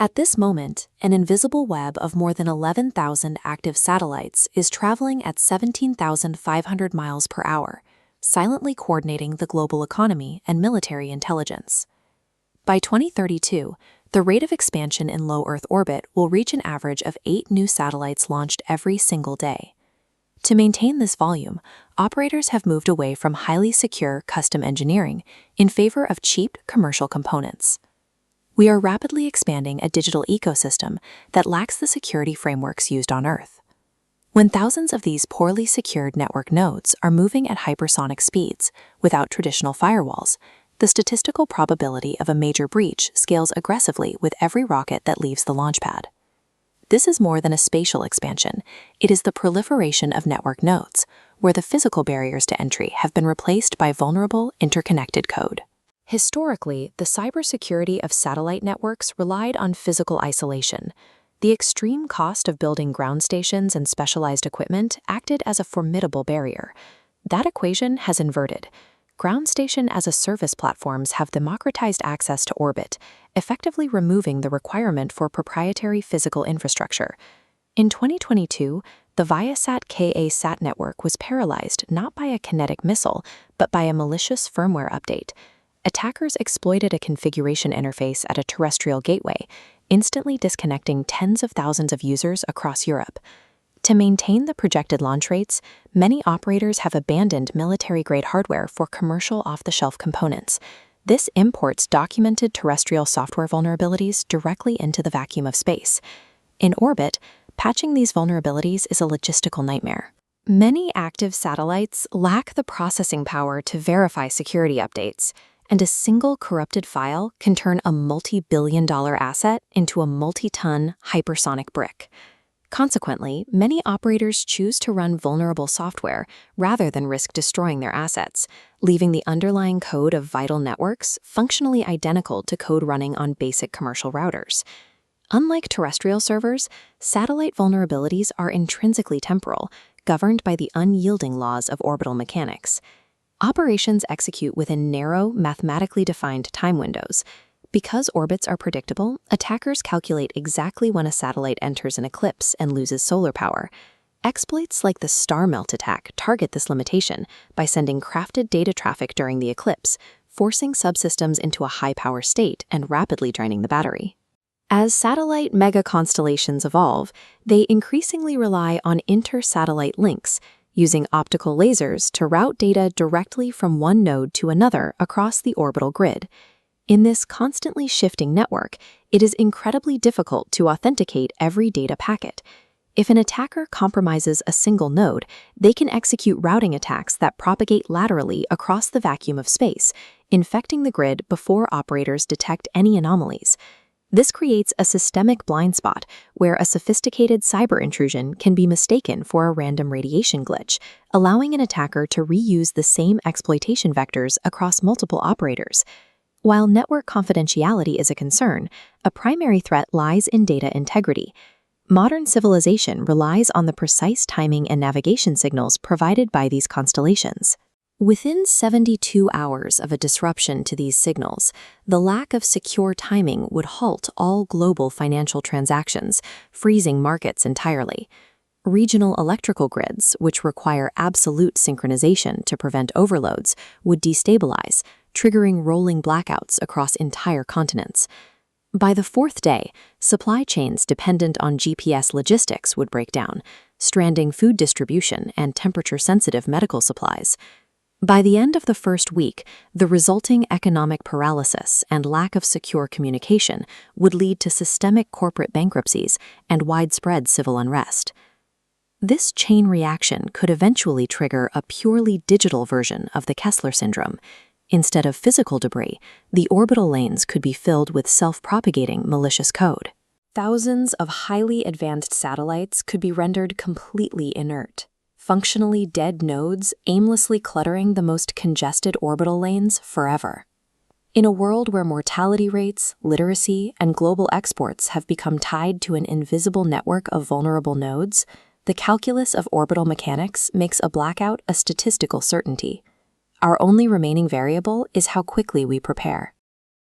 At this moment, an invisible web of more than 11,000 active satellites is traveling at 17,500 miles per hour, silently coordinating the global economy and military intelligence. By 2032, the rate of expansion in low Earth orbit will reach an average of 8 new satellites launched every single day. To maintain this volume, operators have moved away from highly secure custom engineering in favor of cheap commercial components. We are rapidly expanding a digital ecosystem that lacks the security frameworks used on Earth. When thousands of these poorly secured network nodes are moving at hypersonic speeds without traditional firewalls, the statistical probability of a major breach scales aggressively with every rocket that leaves the launch pad. This is more than a spatial expansion. It is the proliferation of network nodes, where the physical barriers to entry have been replaced by vulnerable, interconnected code. Historically, the cybersecurity of satellite networks relied on physical isolation. The extreme cost of building ground stations and specialized equipment acted as a formidable barrier. That equation has inverted. Ground station-as-a-service platforms have democratized access to orbit, effectively removing the requirement for proprietary physical infrastructure. In 2022, the Viasat-Ka sat network was paralyzed not by a kinetic missile, but by a malicious firmware update. Attackers exploited a configuration interface at a terrestrial gateway, instantly disconnecting tens of thousands of users across Europe. To maintain the projected launch rates, many operators have abandoned military-grade hardware for commercial off-the-shelf components. This imports documented terrestrial software vulnerabilities directly into the vacuum of space. In orbit, patching these vulnerabilities is a logistical nightmare. Many active satellites lack the processing power to verify security updates, and a single corrupted file can turn a multi-billion-dollar asset into a multi-ton hypersonic brick. Consequently, many operators choose to run vulnerable software rather than risk destroying their assets, leaving the underlying code of vital networks functionally identical to code running on basic commercial routers. Unlike terrestrial servers, satellite vulnerabilities are intrinsically temporal, governed by the unyielding laws of orbital mechanics. Operations execute within narrow, mathematically defined time windows. Because orbits are predictable, attackers calculate exactly when a satellite enters an eclipse and loses solar power. Exploits like the star melt attack target this limitation by sending crafted data traffic during the eclipse, forcing subsystems into a high-power state and rapidly draining the battery. As satellite mega-constellations evolve, they increasingly rely on inter-satellite links, using optical lasers to route data directly from one node to another across the orbital grid. In this constantly shifting network, it is incredibly difficult to authenticate every data packet. If an attacker compromises a single node, they can execute routing attacks that propagate laterally across the vacuum of space, infecting the grid before operators detect any anomalies. This creates a systemic blind spot where a sophisticated cyber intrusion can be mistaken for a random radiation glitch, allowing an attacker to reuse the same exploitation vectors across multiple operators. While network confidentiality is a concern, a primary threat lies in data integrity. Modern civilization relies on the precise timing and navigation signals provided by these constellations. Within 72 hours of a disruption to these signals, the lack of secure timing would halt all global financial transactions, freezing markets entirely. Regional electrical grids, which require absolute synchronization to prevent overloads, would destabilize, triggering rolling blackouts across entire continents. By the fourth day, supply chains dependent on GPS logistics would break down, stranding food distribution and temperature-sensitive medical supplies. By the end of the first week, the resulting economic paralysis and lack of secure communication would lead to systemic corporate bankruptcies and widespread civil unrest. This chain reaction could eventually trigger a purely digital version of the Kessler syndrome. Instead of physical debris, the orbital lanes could be filled with self-propagating malicious code. Thousands of highly advanced satellites could be rendered completely inert. Functionally dead nodes aimlessly cluttering the most congested orbital lanes forever. In a world where mortality rates, literacy, and global exports have become tied to an invisible network of vulnerable nodes, the calculus of orbital mechanics makes a blackout a statistical certainty. Our only remaining variable is how quickly we prepare.